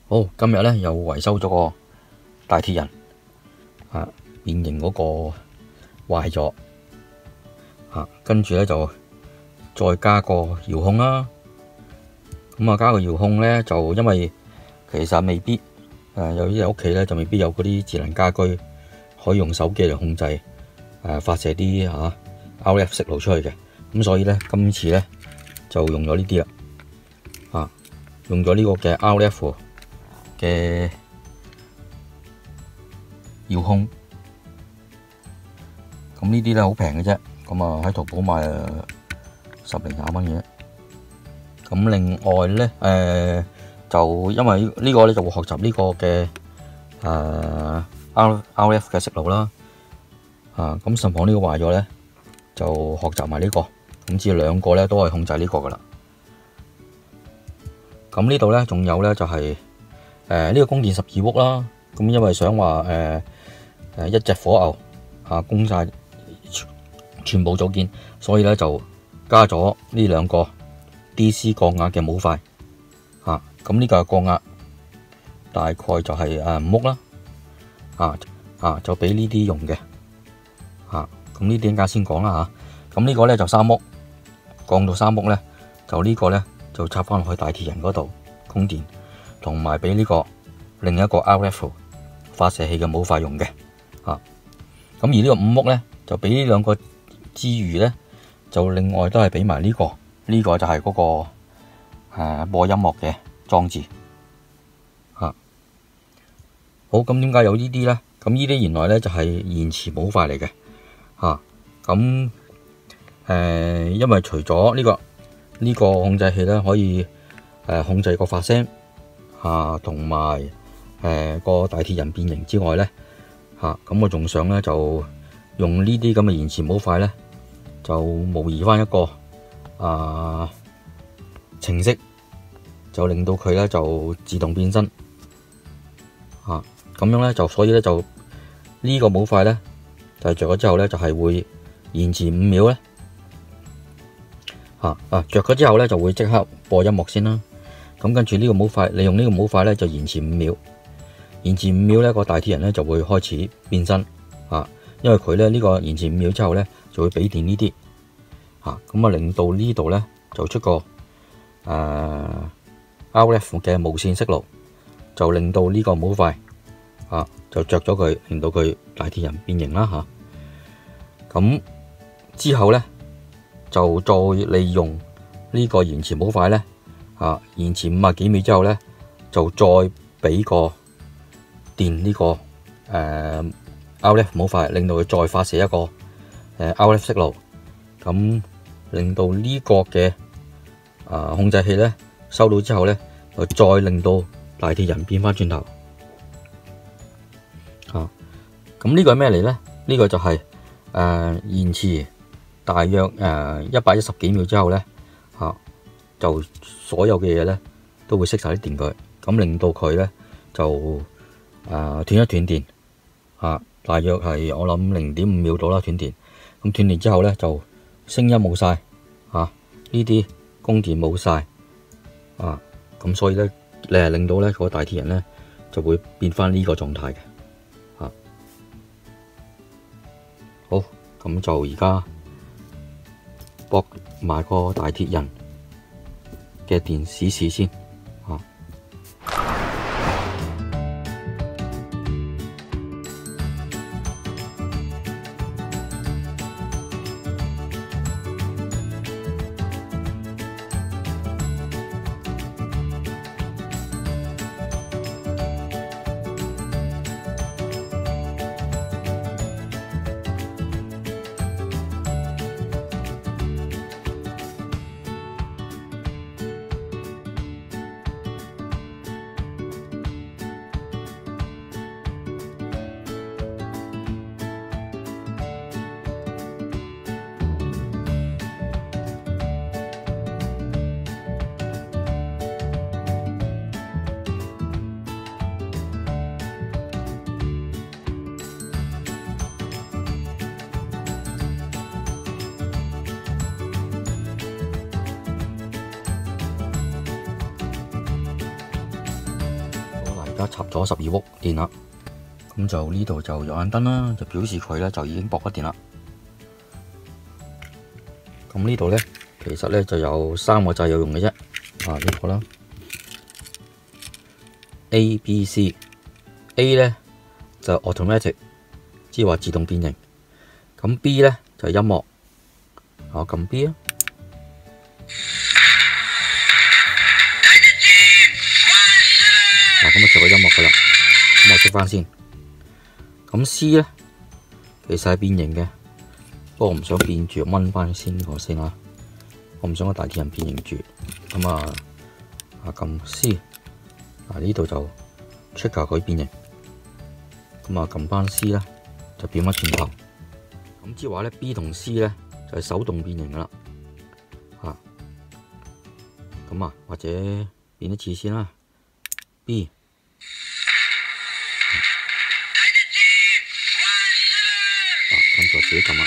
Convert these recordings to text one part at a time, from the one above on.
好，今日咧又維修咗個大鐵人啊，變形嗰個壞咗啊，跟住咧就再加個遙控啦。咁啊，加個遙控咧就因為其實未必有啲人屋企咧就未必有嗰啲智能家居可以用手機嚟控制發射啲RF 息路出去嘅，咁所以咧今次咧就用咗呢啲啦，用咗呢個嘅 RF 嘅遙控。咁呢啲咧好平嘅啫，咁啊喺淘寶買10零20蚊嘅。咁另外咧就因為呢個咧就會學習呢個嘅RF 嘅息路啦，咁順房呢個壞咗咧就學習埋呢個，咁至兩個咧都係控制呢個噶啦。咁呢度咧仲有咧就係呢個供電12伏啦，咁因為想話一隻火牛供晒全部組件，所以咧就加咗呢兩個 DC 降壓嘅模塊，咁呢個係降壓，大概就係5伏啦，就俾呢啲用嘅，咁呢啲陣間先講啦嚇。咁呢個咧就3伏，降到3伏咧，就呢個咧就插翻落去大鐵人嗰度供電，同埋俾呢個另一個 RF 發射器嘅模塊用嘅，咁而呢個5伏咧就俾呢兩個之餘咧，就另外都係俾埋呢個就係嗰個播音樂嘅裝置，好，咁點解有呢啲咧？咁呢啲原來咧就係延遲模塊嚟嘅，咁因為除咗呢個控制器咧可以控制個發聲同埋個大鐵人變形之外咧，咁我仲想咧就用呢啲咁嘅延遲模塊咧，就模擬翻一個程式，就令到佢咧就自動變身，咁樣咧就所以咧就呢個模塊咧就着咗之後咧就係會延遲5秒咧，着咗之後咧就會即刻播音樂先啦。咁跟住呢個模塊，利用呢個模塊咧就延遲5秒，延遲5秒咧個大鐵人咧就會開始變身，因為佢咧呢個延遲5秒之後咧就會俾電呢啲，咁令到呢度咧就出個RF 嘅無線息路，就令到呢個模塊就着咗佢，令到佢大鐵人變形啦咁之後咧就再利用呢個延遲模塊咧，延遲50幾秒之後咧就再俾個電呢個RF 模塊，令到佢再發射一個RF 息路，咁令到呢個嘅控制器咧收到之後咧，就再令到大鐵人變翻轉頭。咁呢個係咩嚟咧？呢個就係延遲大約110幾秒之後咧，就所有嘅嘢咧都會熄晒啲電佢，咁令到佢咧就斷一斷電，大約係我諗0.5秒到啦斷電。咁斷電之後咧就聲音冇晒，呢啲供電冇晒，咁所以咧你係令到咧個大鐵人咧就會變翻呢個狀態嘅。好，咁就而家駁埋個大鐵人嘅電試試先。而家插咗12伏電啦，咁就呢度就有眼燈啦，就表示佢咧就已經駁咗電啦。咁呢度咧其實咧就有3個掣有用嘅啫，呢個啦 A、B、C。A 咧就 automatic， 即係話自動變形。咁 B 咧就係音樂，我撳 B 啊。咁就有音樂噶啦，咁我熄翻先。咁 C 咧其實係變形嘅，不過我唔想變住，掹翻先個先啊。我唔想個大鐵人變形住，咁撳 C， 呢度就 trigger 佢變形。咁撳翻 C 啦，就變翻轉頭。咁即係話咧 B 同 C 咧就係手動變形噶啦，咁或者變一次先啦 ，B。跟住自己撳啦。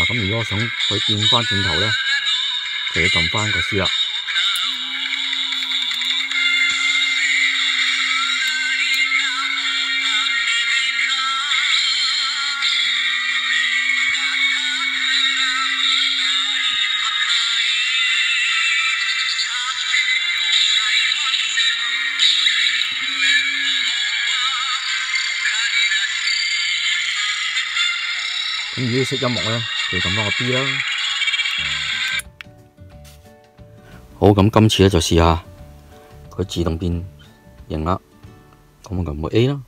咁如果我想佢變翻轉頭咧，就要撳翻個 C 啦。咁如果要識音樂咧，就撳翻個 B 啦。好，咁今次咧就試下佢自動變形啦。咁我撳個 A 啦。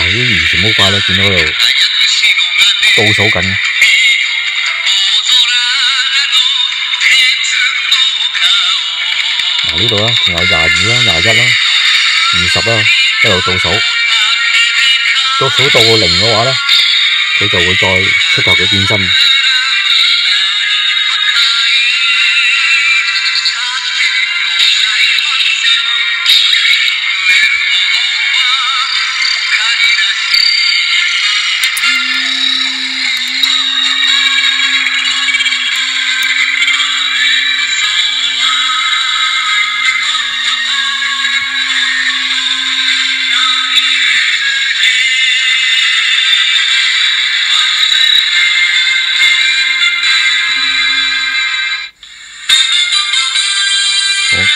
呢啲完全冇怪咧，見到嗰度倒數緊。呢度啦，仲有22啦、21啦、20啦，一路倒數。倒數到0嘅話咧，佢就會再出頭嘅變身。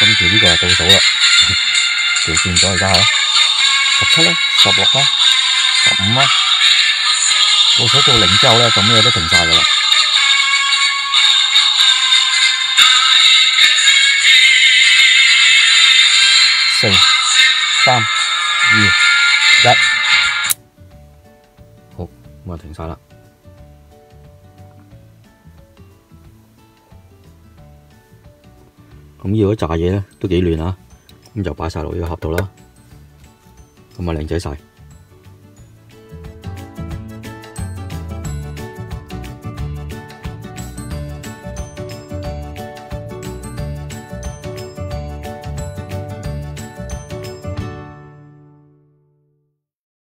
跟住呢個係倒數啦，調轉咗而家係17啦、16啦、15啦，倒數到0之後咧，就咩都停晒噶啦。4、3、2、1，好，咁啊停晒啦。咁呢嗰扎嘢咧都幾亂啊，咁就擺晒落呢個盒度啦，咁啊靚仔晒。